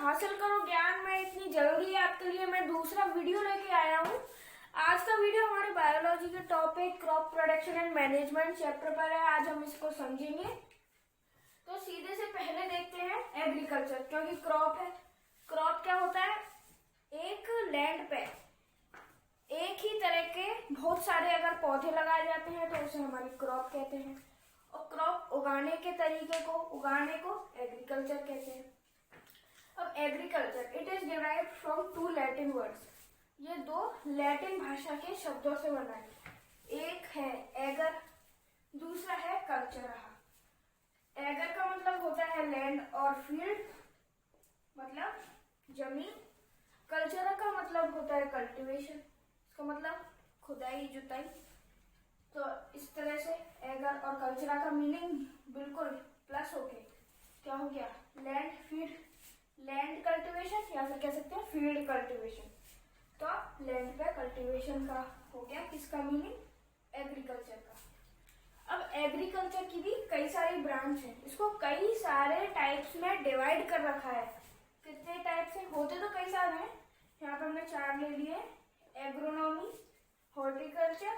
हासिल करो ज्ञान में इतनी जल्दी आपके लिए मैं दूसरा वीडियो लेके आया हूँ। आज का वीडियो हमारे बायोलॉजी के topic crop production and management chapter पर है। आज हम इसको समझेंगे। तो सीधे से पहले देखते हैं एग्रीकल्चर, क्योंकि क्रॉप है। क्रॉप क्या होता है? एक लैंड पे एक ही तरह के बहुत सारे अगर पौधे लगाए जाते हैं तो उसे हमारी क्रॉप कहते हैं, और क्रॉप उगाने के तरीके को एग्रीकल्चर कहते हैं। अब agriculture it is derived from two Latin words. ये दो लैटिन भाषा के शब्दों से बना है। एक है एगर, दूसरा है कल्चरहा। एगर का मतलब होता है लैंड और फील्ड, मतलब जमीन। कल्चरा का मतलब होता है कल्टीवेशन, इसका मतलब खुदाई जुताई। तो इस तरह से एगर और कल्चरा का मीनिंग बिल्कुल प्लस हो गया। क्या हो गया? लैंड फील्ड, लैंड कल्टीवेशन, या फिर कह सकते हैं फील्ड कल्टीवेशन। तो लैंड पे कल्टीवेशन का हो गया किसका मीनिंग? एग्रीकल्चर का। अब एग्रीकल्चर की भी कई सारी ब्रांच है, इसको कई सारे टाइप्स में डिवाइड कर रखा है। कितने टाइप से होते तो कई सारे हैं, यहाँ पे हमने 4 ले लिए। Agronomy, horticulture,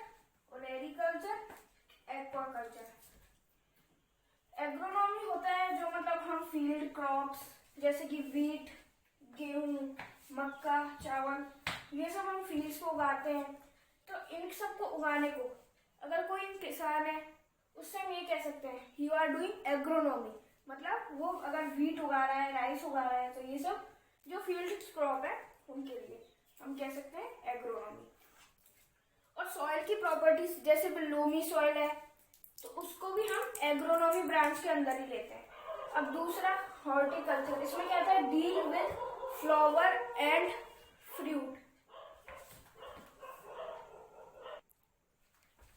olericulture, aquaculture. Agronomy होता है जो मतलब हम फील्ड क्रॉप्स जैसे कि वीट, गेहूं, मक्का, चावल, ये सब हम फील्ड्स को उगाते हैं। तो इन सब को उगाने को अगर कोई किसान है उससे हम ये कह सकते हैं यू आर डूइंग एग्रोनॉमी। मतलब वो अगर वीट उगा रहा है, राइस उगा रहा है, तो ये सब जो फील्ड क्रॉप है उनके लिए हम कह सकते हैं एग्रोनॉमी। और सॉइल की प्रॉपर्टीज जैसे लोमी सॉइल है तो उसको भी हम एग्रोनॉमी ब्रांच के अंदर ही लेते हैं। अब दूसरा हॉर्टिकल्चर, इसमें क्या आता है? Deal with flower and fruit.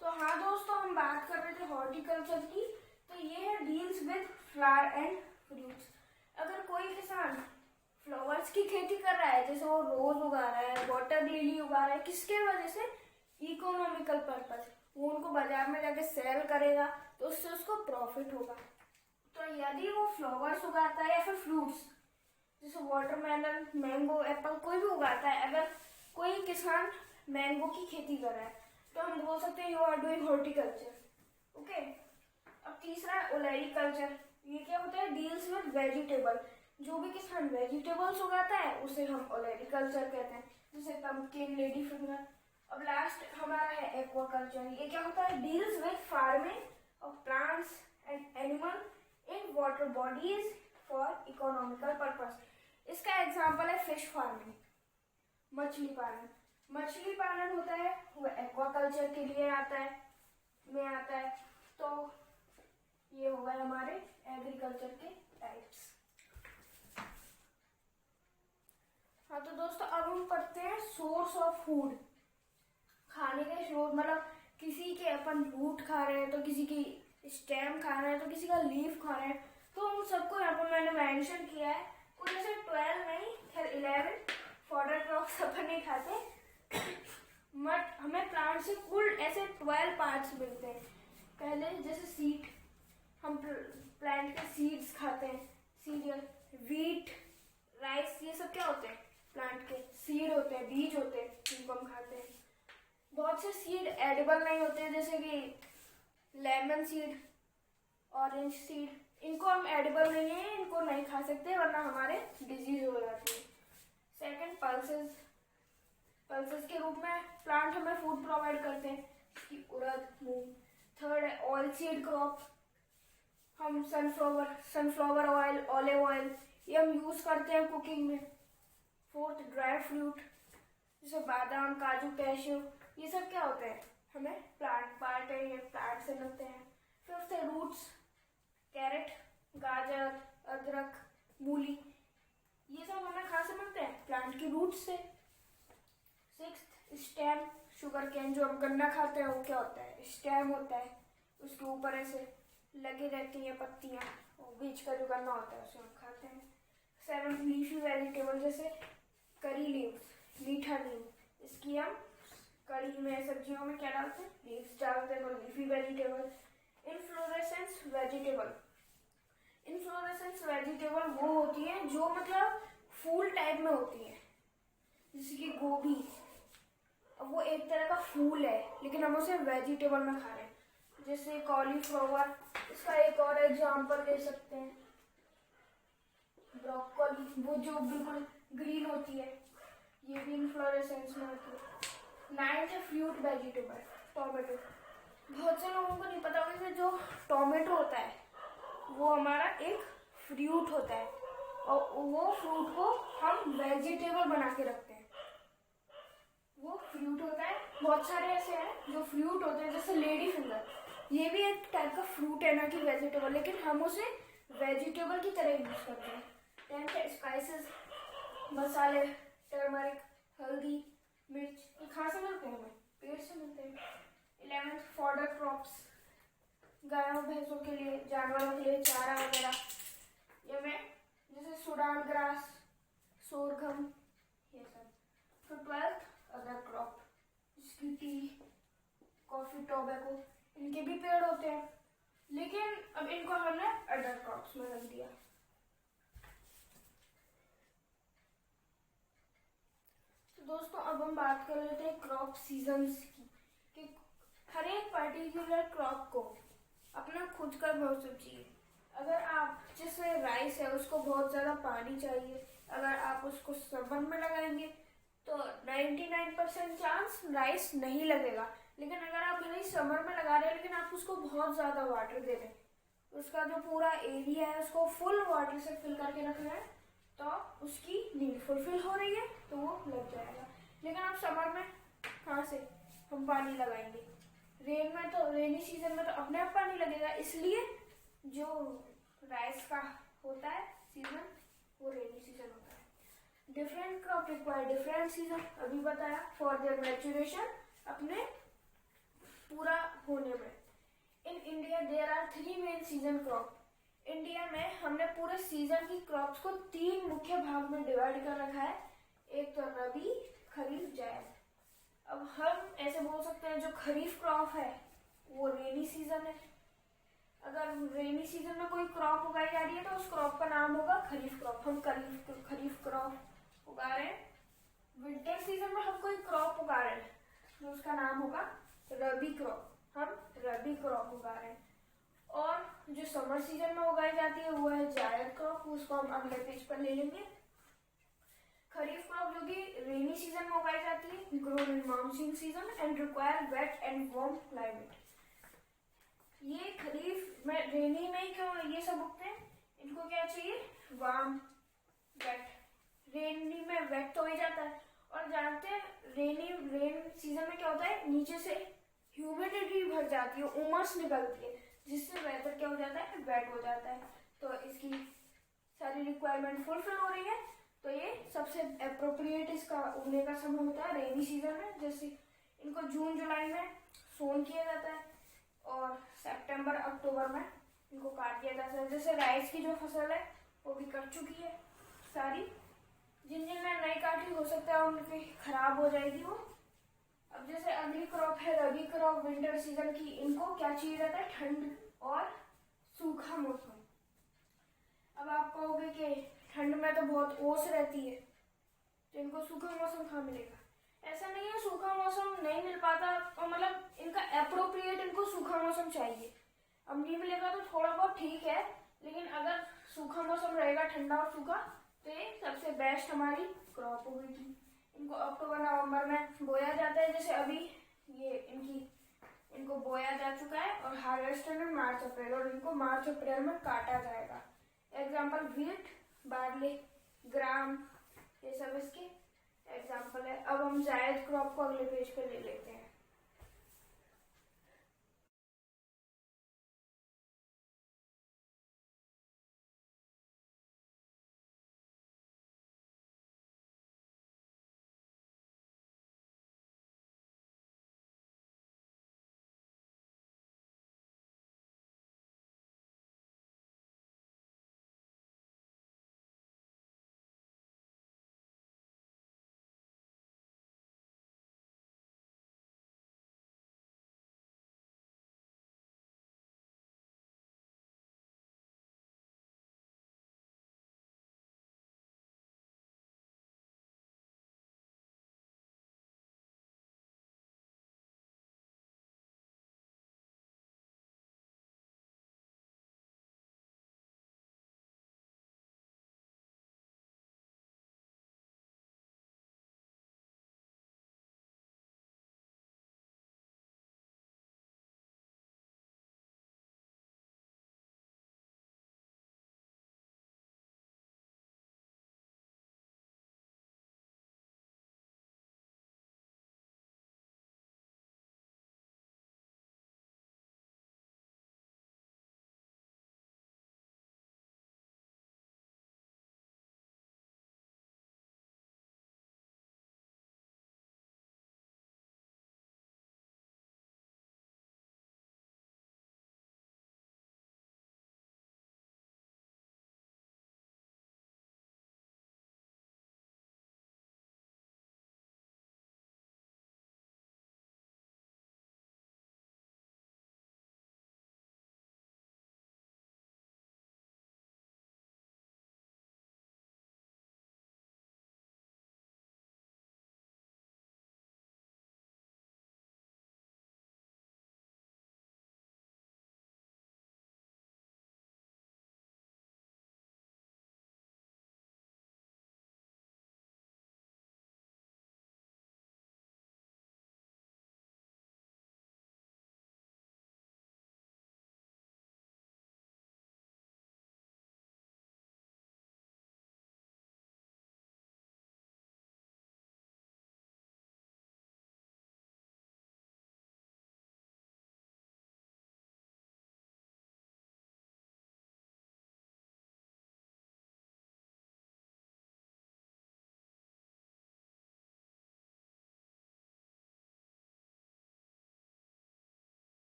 तो हाँ दोस्तों, हम बात कर रहे थे हॉर्टिकल्चर की। तो ये है deals with flower and fruits. अगर कोई किसान फ्लावर्स की खेती कर रहा है, जैसे वो रोज उगा रहा है, वाटर लिली उगा रहा है, किसके वजह से? Economical purpose. वो उनको बाजार में जाके सेल करेगा तो उससे उसको प्रॉफिट होगा। तो यदि वो फ्लावर्स उगाता है या फिर फ्रूट्स जैसे वाटरमेलन, मैंगो, एप्पल, कोई भी उगाता है, अगर कोई किसान मैंगो की खेती कर रहा है तो हम बोल सकते हैं you are doing horticulture. Okay. अब तीसरा ओलेरिकल्चर, ये क्या होता है? Deals with vegetable. जो भी किसान वेजिटेबल्स उगाता है उसे हम ओलेरिकल्चर कहते हैं, जैसे पम्पकिन, लेडी फिंगर। अब लास्ट हमारा है एक्वाकल्चर। ये क्या होता है? Deals with farming of plants and animal in water bodies for economical purpose. इसका एग्जांपल है फिश फार्मिंग, मछली पालन। मछली पालन होता है वो एक्वाकल्चर के लिए आता है। तो ये हो गए हमारे एग्रीकल्चर के टाइप्स। हाँ तो दोस्तों, अब हम पढ़ते हैं सोर्स ऑफ फूड। खाने के स्रोत, मतलब किसी के अपन रूट खा रहे हैं, तो किसी की स्टेम खा रहे हैं, तो किसी का लीफ खा रहे हैं। तो उन सबको यहाँ पर मैंने मेंशन किया है। कुछ ऐसे 12 नहीं, खैर 11 फॉडर क्रॉप्स अपन नहीं खाते, बट हमें प्लांट से कुल ऐसे 12 पार्ट्स मिलते हैं। पहले जैसे सीड, हम प्लांट के सीड्स खाते हैं, सीरियल। वीट, राइस, ये सब क्या होते हैं? प्लांट के सीड होते हैं, बीज होते हैं, जिनको हम खाते हैं। बहुत से सीड एडिबल नहीं होते, जैसे कि लेमन सीड, ऑरेंज सीड, इनको हम एडिबल नहीं है, इनको नहीं खा सकते वरना हमारे डिजीज हो जाती है। Second, pulses. पल्सेस के रूप में प्लांट हमें फूड प्रोवाइड करते हैं, जैसे उड़द, मूंग। थर्ड है ऑयल सीड क्रॉप। हम सनफ्लावर ऑयल, ऑलिव ऑयल, ये हम यूज करते हैं कुकिंग में। फोर्थ, ड्राई फ्रूट जैसे बादाम, काजू, कैश्यू, ये सब क्या होते हैं? हमें प्लांट पार्ट है, ये प्लांट से मिलते हैं। फिफ्थ है रूट्स, कैरेट, गाजर, अदरक, मूली, ये सब हमें कहाँ से मिलते हैं? प्लांट की रूट से। सिक्स्थ, स्टेम, शुगर केन, जो हम गन्ना खाते हैं वो क्या होता है? स्टेम होता है, उसके ऊपर ऐसे लगी रहती हैं पत्तियां, और बीच का जो गन्ना होता है उसे हम खाते हैं। सेवंथ, लीफी वेजिटेबल जैसे करी लीव्स, मीठा नीम, इसकी हम कड़ी में, सब्जियों में क्या डालते हैं? लीव्स डालते हैं, तो leafy vegetable. Inflorescence vegetable, inflorescence vegetable वो होती है जो मतलब फूल टाइप में होती है, जैसे कि गोभी। अब वो एक तरह का फूल है, लेकिन हम उसे वेजिटेबल में खा रहे हैं। जैसे कॉलीफ्लावर, इसका एक और एग्जांपल ले सकते हैं, ब्रोकोली, वो जो बिल्कुल ग्रीन होती है, ये भी इन्फ्लोरेसेंस में होती है। 9th है फ्रूट वेजिटेबल, टोमेटो। बहुत से लोगों को नहीं पता होगा कि जो टोमेटो होता है वो हमारा एक फ्रूट होता है, और वो फ्रूट को हम वेजिटेबल बना के रखते हैं। वो फ्रूट होता है, बहुत सारे ऐसे हैं जो फ्रूट होते हैं, जैसे लेडी फिंगर, ये भी एक टाइप का फ्रूट है, ना कि वेजिटेबल, लेकिन हम उसे वेजिटेबल की तरह यूज करते हैं। 10th स्पाइसेस, मसाले, टर्मरिक, हल्दी, मिर्च, ये कहाँ से मिलते हैं? हमें पेड़ से मिलते हैं। 11th फॉडर क्रॉप्स, गायों भैंसों के लिए, जानवरों के लिए चारा वगैरह, ये में जैसे सुडान ग्रास, सोरघम, ये सब। फिर 12th अदर क्रॉप, जिसकी टी, कॉफी, टोबैको, इनके भी पेड़ होते हैं, लेकिन अब इनको हमने अदर क्रॉप्स में रख दिया। तो दोस्तों अब हम बात कर लेते हैं क्रॉप सीजन्स की, कि हर एक पर्टिकुलर क्रॉप को अपना खुद का मौसम चाहिए। अगर आप, जैसे राइस है, उसको बहुत ज़्यादा पानी चाहिए, अगर आप उसको समर में लगाएंगे तो 99% चांस राइस नहीं लगेगा। लेकिन अगर आप राइस समर में लगा रहे हैं, लेकिन आप उसको बहुत ज़्यादा वाटर दे रहे हैं, उसका जो पूरा एरिया है उसको फुल वाटर से फिल करके रखना है, तो उसकी नीड फुलफिल हो रही है तो वो लग जाएगा। लेकिन आप समर में कहाँ से हम पानी लगाएंगे? रेन में तो, रेनी सीजन में तो अपने आप पानी लगेगा, इसलिए जो राइस का होता है सीजन, वो रेनी सीजन होता है। Different crop require different season, अभी बताया, फॉर देयर मैच्योरेशन, अपने पूरा होने में। In India there are 3 main season crop. India में हमने पूरे सीजन की क्रॉप्स को 3 मुख्य भाग में डिवाइड कर रखा है। एक तो रबी, खरीफ, जायद। अब हम ऐसे बोल सकते हैं जो खरीफ क्रॉप है वो रेनी सीजन है। अगर रेनी सीजन में कोई क्रॉप उगाई जा रही है तो उस क्रॉप का नाम होगा खरीफ क्रॉप, हम खरीफ क्रॉप उगा रहे हैं। विंटर सीजन में हम कोई क्रॉप उगा रहे हैं तो उसका नाम होगा रबी क्रॉप, हम रबी क्रॉप उगा रहे हैं। और जो समर सीजन में उगाई जाती है वो है जायद क्रॉप, उसको हम अगले पेज पर ले लेंगे। खरीफ क्रॉप जो कि रेनी सीजन में उगाई जाती है, grown in monsoon season and require wet and warm climate. ये खरीफ में, रेनी में ही क्यों ये सब उगते हैं? इनको क्या चाहिए? Warm, wait. रेनी में वेट तो हो ही जाता है, और जानते हैं रेन सीजन में क्या होता है, नीचे से ह्यूमिडिटी भर जाती है, उमस निकलती है, जिससे वेदर क्या हो जाता है? वेट हो जाता है। तो इसकी सारी रिक्वायरमेंट फुलफिल हो रही है, तो ये सबसे अप्रोप्रिएट इसका उगने का समय होता है रेनी सीजन में। जैसे इनको जून जुलाई में सोन किया जाता है, और सितंबर अक्टूबर में इनको काट दिया जाता है। जैसे राइस की जो फसल है वो भी कट चुकी है सारी, जिन जिन में नहीं काटी, हो सकता है उनकी खराब हो जाएगी वो। अब जैसे अगली क्रॉप है रबी क्रॉप, विंटर सीजन की। इनको क्या चाहिए रहता है? ठंड और सूखा मौसम। अब आप कहोगे कि ठंड में तो बहुत ओस रहती है, तो इनको सूखा मौसम कहाँ मिलेगा? ऐसा नहीं है, सूखा मौसम नहीं मिल पाता, और मतलब इनका अप्रोप्रिएट इनको सूखा मौसम चाहिए। अब नहीं मिलेगा तो थोड़ा बहुत ठीक है, लेकिन अगर सूखा मौसम रहेगा, ठंडा और सूखा, तो ये सबसे बेस्ट हमारी क्रॉप होगी। इनको अक्टूबर नवंबर में बोया जाता है, जैसे अभी ये इनको बोया जा चुका है, और हार्वेस्ट में मार्च अप्रैल, और इनको मार्च अप्रैल में काटा जाएगा। एग्जाम्पल व्हीट, बार्ले, ग्राम, ये सब इसके एग्जाम्पल है। अब हम जायद क्रॉप को अगले पेज पे ले लेते हैं।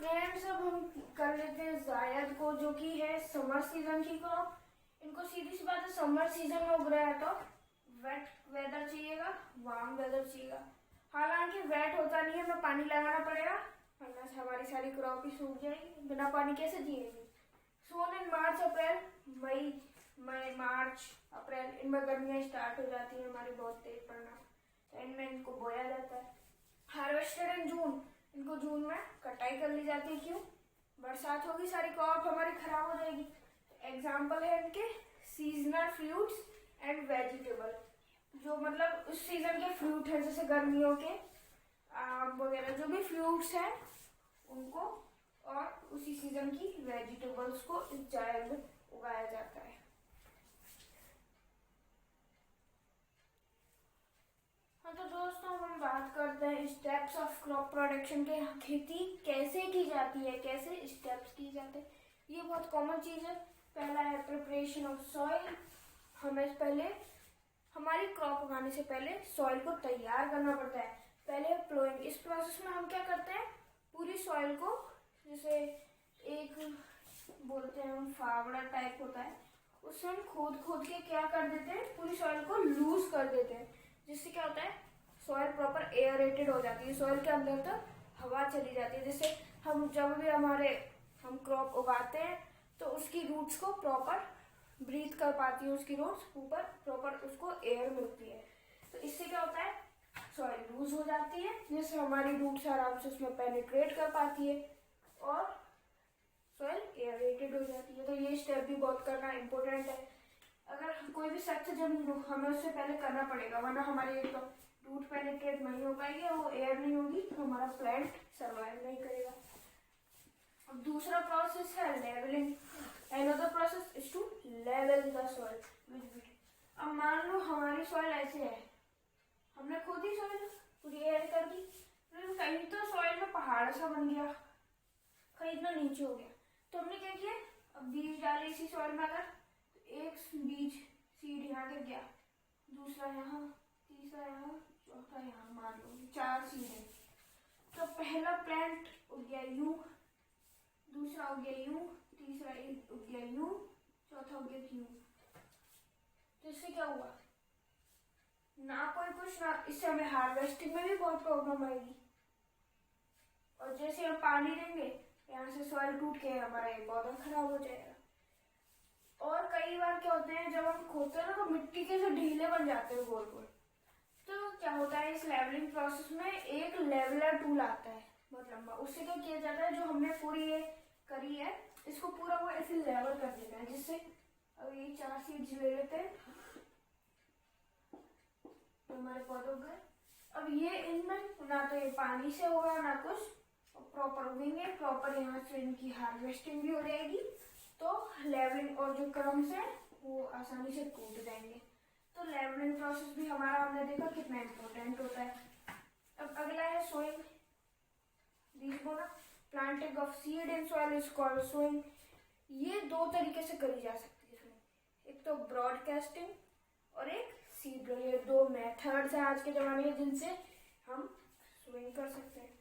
फ्रेंड्स अब हम कर लेते हैं जायद को, जो कि है समर सीजन की क्रॉप। इनको सीधी सी बात है, समर सीजन में उग रहा है तो वेट वेदर चाहिएगा, वार्म वेदर चाहिएगा। हालांकि वेट होता नहीं है, हमें पानी लगाना पड़ेगा, वरना हमारी सारी क्रॉप ही सूख जाएगी। बिना पानी कैसे जिएगी। सोन इन मार्च अप्रैल, मई मार्च अप्रैल, इनमें गर्मियाँ स्टार्ट हो जाती है हमारी बहुत तेज पड़ना, तो इनमें इनको बोया जाता है। हार्वेस्टेड इन जून, इनको जून में कटाई कर ली जाती है। क्यों? बरसात होगी, सारी क्रॉप हमारी खराब हो जाएगी। एग्जाम्पल है इनके सीजनल फ्रूट्स एंड वेजिटेबल, जो मतलब उस सीजन के फ्रूट है, जैसे गर्मियों के आम वगैरह जो भी फ्रूट्स हैं उनको, और उसी सीजन की वेजिटेबल्स को इस जायद में उगाया जाता है। हाँ तो दोस्तों, हम बात करते हैं स्टेप्स ऑफ क्रॉप प्रोडक्शन के। खेती कैसे की जाती है, कैसे स्टेप्स की जाते हैं, ये बहुत कॉमन चीज़ है। पहला है प्रिपरेशन ऑफ सॉइल। हमें पहले हमारी क्रॉप उगाने से पहले सॉइल को तैयार करना पड़ता है। पहले प्लोइंग, इस प्रोसेस में हम क्या करते हैं, पूरी सॉइल को, जैसे एक बोलते हैं हम फावड़ा टाइप होता है, उससे हम खोद के क्या कर देते हैं, पूरी सॉइल को लूज कर देते हैं, जिससे क्या होता है, सॉइल प्रॉपर एयरेटेड हो जाती है। सॉइल के अंदर तक हवा चली जाती है, जिससे हम जब भी हम क्रॉप उगाते हैं तो उसकी रूट्स को प्रॉपर ब्रीथ कर पाती है, उसकी रूट्स ऊपर प्रॉपर उसको एयर मिलती है। तो इससे क्या होता है, सॉइल लूज हो जाती है, जिससे हमारी रूट्स आराम से उसमें पेनिट्रेट कर पाती है और सॉइल एयरेटेड हो जाती है। तो ये स्टेप भी बहुत करना इम्पोर्टेंट है। अगर कोई भी सक्सेस जब हमें उससे पहले करना पड़ेगा, वरना हमारी तो रूट पेनिट्रेट नहीं हो पाएगी, वो एयर नहीं होगी, तो हमारा प्लांट सर्वाइव नहीं करेगा। अब दूसरा प्रोसेस है levelling. Another process is to level the soil with wit. अब मान लो हमारी सॉइल ऐसे है, हमने खोदी सॉइल पूरी एयर कर दी, लेकिन कहीं तो सॉइल में पहाड़ सा बन गया, कहीं इतना नीचे हो गया, तो हमने क्या किया, अब बीज डाले इसी सॉइल में। अगर एक बीज सीड यहाँ गिर गया, दूसरा यहाँ, तीसरा यहाँ, चौथा यहाँ, मान लो 4 सीड है, तो पहला प्लांट उग गया यूं, दूसरा उग गया यूं, तीसरा उग गया यूं, चौथा उग गया यूं। तो इससे क्या हुआ, ना कोई कुछ ना, इससे हमें हार्वेस्टिंग में भी बहुत प्रॉब्लम आएगी। और जैसे हम पानी देंगे, यहाँ से सॉइल टूट के हमारा एक पौधा खराब हो जाएगा। और कई बार क्या होते हैं, जब हम खोदते हैं ना, तो मिट्टी के जो ढीले बन जाते हैं गोल गोल, तो क्या होता है, इस लेवलिंग प्रोसेस में एक लेवलर टूल आता है बहुत लंबा, उससे क्या किया जाता है, जो हमने पूरी ये करी है इसको पूरा वो ऐसे लेवल कर देता है, जिससे अब ये 4 सीड्स ले लेते हैं, तो हमारे पौधों गए। अब ये इनमें ना तो ये पानी से होगा ना कुछ, प्रॉपर उगेंगे, प्रॉपर यहाँ से इनकी हार्वेस्टिंग भी हो जाएगी, तो लेवलिंग और जो क्रम्स है वो आसानी से टूट जाएंगे। तो लेवलिंग प्रोसेस भी हमारा हमने देखा कितना इम्पोर्टेंट होता है। अब अगला है सोइंग। बीज बोना, planting of seed in soil is called sowing. ये 2 तरीके से करी जा सकती है इसमें, एक तो ब्रॉडकास्टिंग और एक सीड। ये 2 मेथड्स हैं आज के ज़माने में जिनसे हम सोइंग कर सकते हैं।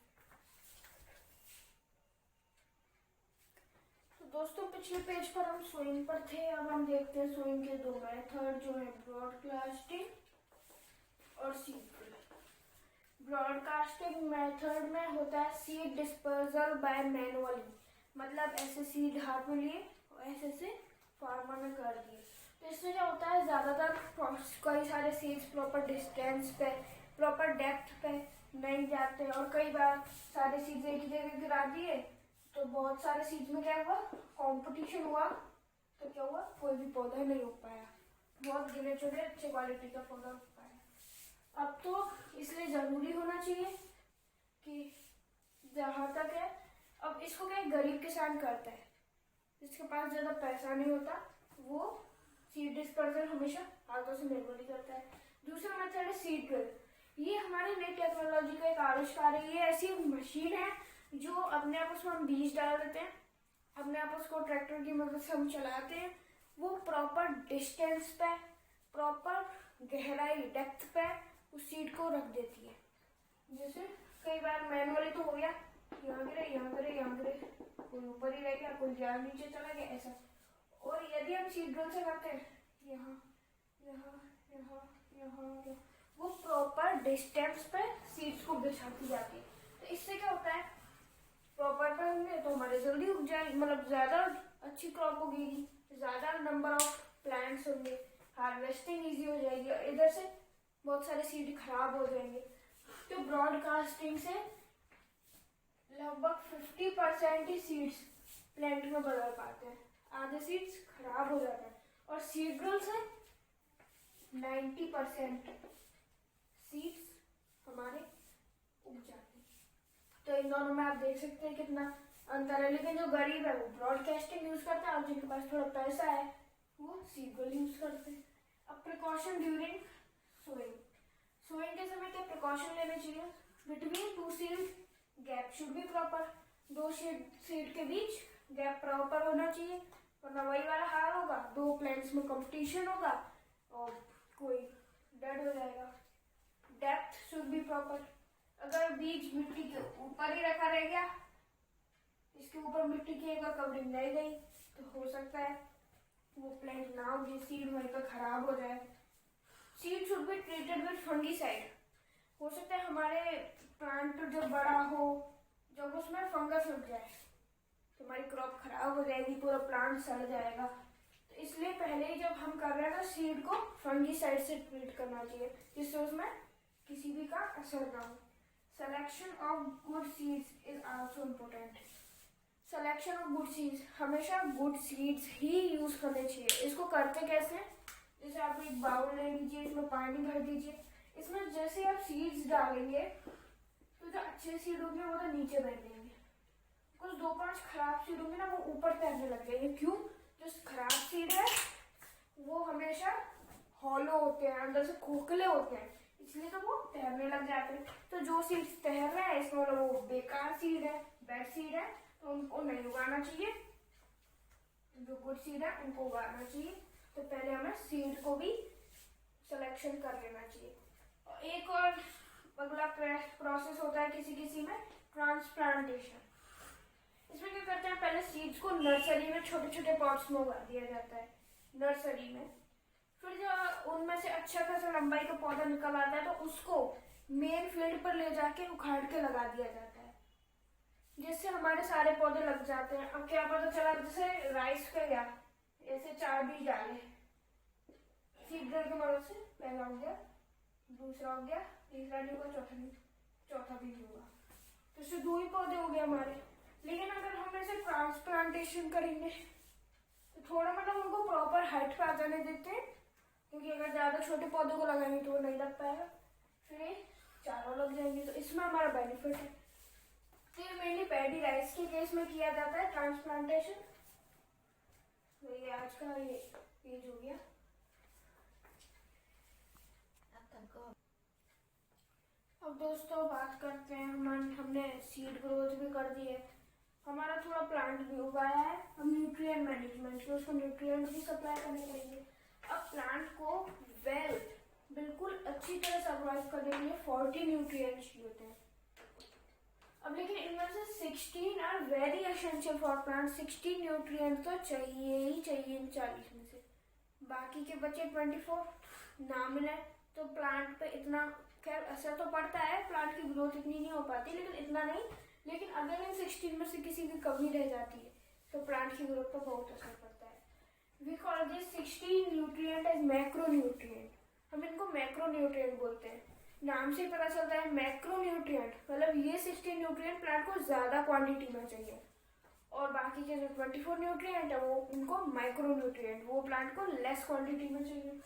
तो दोस्तों, पिछले पेज पर हम सोइंग पर थे, अब हम देखते हैं सोइंग के 2 मेथड, जो है ब्रॉडकास्टिंग और सीड। ब्रॉडकास्टिंग मेथड में होता है सीड डिस्पर्सल बाय मैनुअली, मतलब ऐसे सीड हाथ में लिए और ऐसे से फार्मर ने कर दिए। तो इससे क्या होता है, ज़्यादातर कई सारे सीड्स प्रॉपर डिस्टेंस पे, प्रॉपर डेप्थ पे नहीं जाते, और कई बार सारे सीड्स एक ही जगह गिरा दिए, तो बहुत सारे सीड्स में क्या हुआ, कंपटीशन हुआ, तो क्या हुआ, कोई भी पौधा नहीं हो पाया, बहुत गिने चुने अच्छे क्वालिटी का पौधा हो पाया। अब तो इसलिए ज़रूरी होना चाहिए कि जहाँ तक है, अब इसको क्या गरीब किसान करता है, जिसके पास ज़्यादा पैसा नहीं होता, वो सीड डिस्पर्सल हमेशा हाथों से निर्भर ही करता है। दूसरा मेथड है सीड ड्रिल। ये हमारी नई टेक्नोलॉजी का एक आविष्कार है। ये ऐसी मशीन है जो अपने आप उसमें हम बीज डाल देते हैं, अपने आप उसको ट्रैक्टर की मदद से हम चलाते हैं, वो प्रॉपर डिस्टेंस पे, प्रॉपर गहराई डेप्थ पे उस सीड को रख देती है। जैसे कई बार मैनुअली तो हो गया, यहाँ गिरे यहाँ गिरे यहाँ गिरे, गया, नीचे चला गया, ऐसा। और यदि हम सीड ड्रिल से करते हैं यहाँ यहाँ यहाँ यहाँ, वो प्रॉपर डिस्टेंस पे सीड्स को बिछाती जाती है। तो इससे क्या होता है, प्रॉपर पे होंगे तो हमारे जल्दी उग जाएगी, मतलब ज्यादा अच्छी क्रॉप उगेगी, ज्यादा नंबर ऑफ प्लांट्स होंगे, हार्वेस्टिंग इजी हो जाएगी, और इधर से बहुत सारे सीड खराब हो जाएंगे। तो ब्रॉडकास्टिंग से लगभग 50% ही सीड्स प्लांट में बदल पाते हैं, आधे सीड्स खराब हो जाते हैं। और सीड ड्रिल से 90% सीड्स हमारे उग जाते हैं। तो इन दोनों में आप देख सकते हैं कितना अंतर है। लेकिन जो गरीब है वो ब्रॉडकास्टिंग यूज करता है, और जिनके पास थोड़ा पैसा है वो सीड ड्रिल यूज करते हैं। अब प्रिकॉशन ड्यूरिंग सोइंग, सोइंग के समय क्या प्रिकॉशन लेने चाहिए? Between two seed gap should be proper, दो सीड के बीच गैप प्रॉपर होना चाहिए, वरना वही वाला हाल होगा, दो प्लांट्स में कंपटीशन होगा और कोई डेड हो जाएगा। डेप्थ शुड बी प्रॉपर, अगर बीज मिट्टी के ऊपर ही रखा रह गया, इसके ऊपर मिट्टी की अगर कवरिंग रह गई, तो हो सकता है वो प्लांट ना उगे, सीड वहीं पर खराब हो जाए। Seed should be treated with fungicide, हो सकता है हमारे प्लांट जब बड़ा हो, जब उसमें फंगस लग जाए तो हमारी क्रॉप खराब हो जाएगी, पूरा प्लांट सड़ जाएगा। तो इसलिए पहले ही जब हम कर रहे हैं तो सीड को फंगीसाइड से ट्रीट करना चाहिए, जिससे उसमें किसी भी का असर ना हो। Selection of good seeds is also important. Selection of good seeds, हमेशा गुड सीड्स ही यूज करने चाहिए। इसको करते कैसे? जैसे आप एक बाउल ले लीजिए, इसमें पानी भर दीजिए, इसमें जैसे आप सीड्स डालेंगे तो जो अच्छे सीड होंगे वो तो नीचे बैठ जाएंगे, कुछ 2-5 खराब सीड होंगे ना वो ऊपर तैरने लग जाएंगे। क्यों? जो खराब सीड है वो हमेशा हॉलो होते हैं, अंदर से खोखले होते हैं, इसलिए तो वो तैरने लग जाते हैं। तो जो सीड तैर रहा है इसमें वो बेकार सीड है, बैड सीड है, तो उनको नहीं उगाना चाहिए। जो गुड सीड है उनको उगाना चाहिए। तो पहले हमें सीड को भी सिलेक्शन कर लेना चाहिए। और एक और अगला प्रोसेस होता है किसी में, ट्रांसप्लांटेशन। इसमें क्या करते हैं, पहले सीड्स को नर्सरी में छोटे छोटे पॉट्स में उगा दिया जाता है, नर्सरी में। फिर जो उनमें से अच्छा खासा लंबाई का पौधा निकल आता है तो उसको मेन फील्ड पर ले जाके उखाड़ के लगा दिया जाता है, जिससे हमारे सारे पौधे लग जाते हैं। अब क्या पता चला, जैसे राइस का गया, ऐसे 4 बीज डाले सीड ड्रिल की मदद से, पहला हो गया, दूसरा हो गया, तीसरा नहीं हुआ, चौथा बीज होगा, तो इससे 2 ही पौधे हो गए हमारे। लेकिन अगर हम ऐसे ट्रांसप्लांटेशन करेंगे तो थोड़ा मतलब उनको प्रॉपर हाइट पे आ जाने देते हैं, क्योंकि अगर ज्यादा छोटे पौधों को लगाएंगे तो वो नहीं लग पाएगा, फिर ये चारों लग जाएंगे, तो इसमें हमारा बेनिफिट है। तो ये मेनली पैडी राइस के केस में किया जाता है ट्रांसप्लांटेशन। तो ये आज का ये पेज हो गया। अब दोस्तों बात करते हैं, हमने सीड ग्रोथ भी कर दी है, हमारा थोड़ा प्लांट भी उगाया है, हम न्यूट्रिएंट मैनेजमेंट के उसको न्यूट्रिएंट भी सप्लाई करने पड़ेंगे। अब प्लांट को बिल्कुल अच्छी तरह सर्वाइव करने के लिए 40 न्यूट्रिएंट्स चाहिए होते हैं। अब लेकिन इनमें से 16 are very essential for plant, 16 nutrient तो चाहिए ही चाहिए इन 40 में से, बाकी के बचे 24 ना मिले तो प्लांट पे इतना खैर असर तो पड़ता है, प्लांट की ग्रोथ इतनी नहीं हो पाती, लेकिन इतना नहीं। लेकिन अगर इन 16 में से किसी की कमी रह जाती है तो प्लांट की ग्रोथ पर बहुत असर पड़ता है। We call this 16 nutrient as macro nutrient, हम इनको मैक्रो न्यूट्रिएंट बोलते हैं। नाम से पता चलता है मैक्रो न्यूट्रिएंट, मतलब ये 16 न्यूट्रिएंट प्लांट को ज्यादा क्वांटिटी में चाहिए, और बाकी के जो 24 न्यूट्रिएंट है वो उनको माइक्रो न्यूट्रिएंट, वो प्लांट को लेस क्वांटिटी में चाहिए।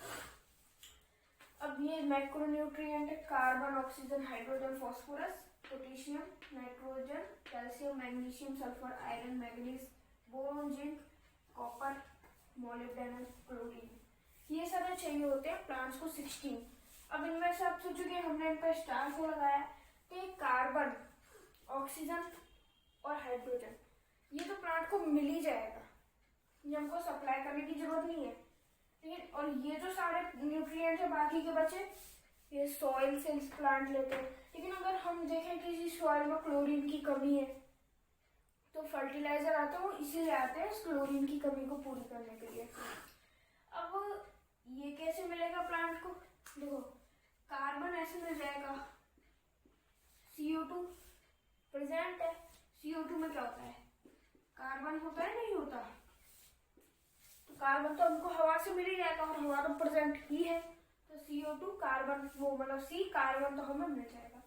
अब ये मैक्रो न्यूट्रिएंट है carbon, oxygen, hydrogen, phosphorus, potassium, nitrogen, calcium, magnesium, sulphur, iron, manganese, boron, zinc, copper, molybdenum, chlorine, ये सब चाहिए होते हैं प्लांट्स को 16। अब इनमें से आप सोचोगे हमने इन पर स्टार को लगाया, तो ये कार्बन, ऑक्सीजन और हाइड्रोजन ये तो प्लांट को मिल ही जाएगा, ये हमको सप्लाई करने की जरूरत नहीं है। लेकिन और ये जो सारे न्यूट्रिएंट्स है बाकी के बचे, ये सॉइल से प्लांट लेते हैं। लेकिन अगर हम देखें कि इस सॉइल में क्लोरीन की कमी है तो फर्टिलाइजर आते हैं वो इसीलिए आते हैं, इस क्लोरीन की कमी को पूरी करने के लिए। अब ये कैसे मिलेगा प्लांट को? देखो, कार्बन ऐसे मिल जाएगा, CO2 प्रेजेंट है। CO2 में क्या होता है? कार्बन होता है, नहीं होता? तो कार्बन तो हमको हवा से मिल ही जाएगा और हवा तो प्रेजेंट ही है, तो CO2 कार्बन वो मतलब C कार्बन तो हमें मिल जाएगा।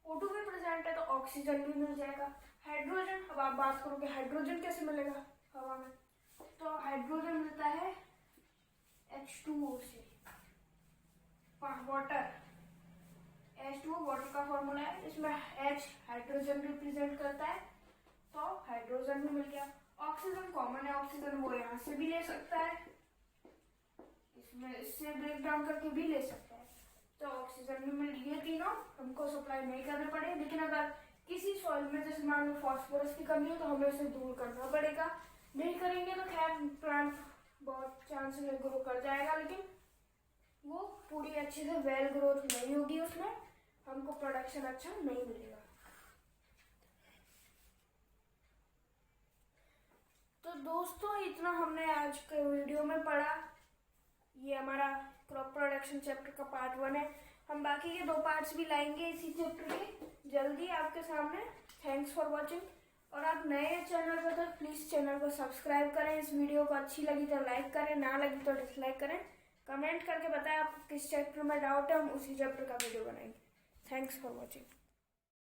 O2 भी प्रेजेंट है तो ऑक्सीजन भी मिल जाएगा। हाइड्रोजन, अब आप बात करोगे हाइड्रोजन कैसे मिलेगा हवा में, तो हाइड्रोजन मिलता है H2O से, वाटर। H2O वाटर का फॉर्मूला है, इसमें H हाइड्रोजन रिप्रेजेंट करता है, तो हाइड्रोजन भी मिल गया। ऑक्सीजन कॉमन है, ऑक्सीजन वो यहाँ से भी ले सकता है, इसमें इससे ब्रेक डाउन करके भी ले सकता है, तो ऑक्सीजन भी मिल। ये तीनों हमको सप्लाई नहीं करने पड़े, लेकिन अगर किसी सॉइल में जैसे मान लो फास्फोरस की कमी हो तो हमें उसे दूर करना पड़ेगा। नहीं करेंगे तो खैर प्लांट बहुत चांस से ग्रो कर जाएगा, लेकिन वो पूरी अच्छे से वेल ग्रोथ नहीं होगी, उसमें हमको प्रोडक्शन अच्छा नहीं मिलेगा। तो दोस्तों इतना हमने आज के वीडियो में पढ़ा। ये हमारा क्रॉप प्रोडक्शन चैप्टर का पार्ट 1 है। हम बाकी के 2 पार्ट्स भी लाएंगे इसी चैप्टर के जल्दी आपके सामने। Thanks for watching. और आप नए चैनल पर तो प्लीज़ चैनल को सब्सक्राइब करें। इस वीडियो को अच्छी लगी तो लाइक करें, ना लगी तो डिसलाइक करें। कमेंट करके बताएं आपको किस चैप्टर में डाउट है, हम उसी चैप्टर का वीडियो बनाएंगे। Thanks for watching.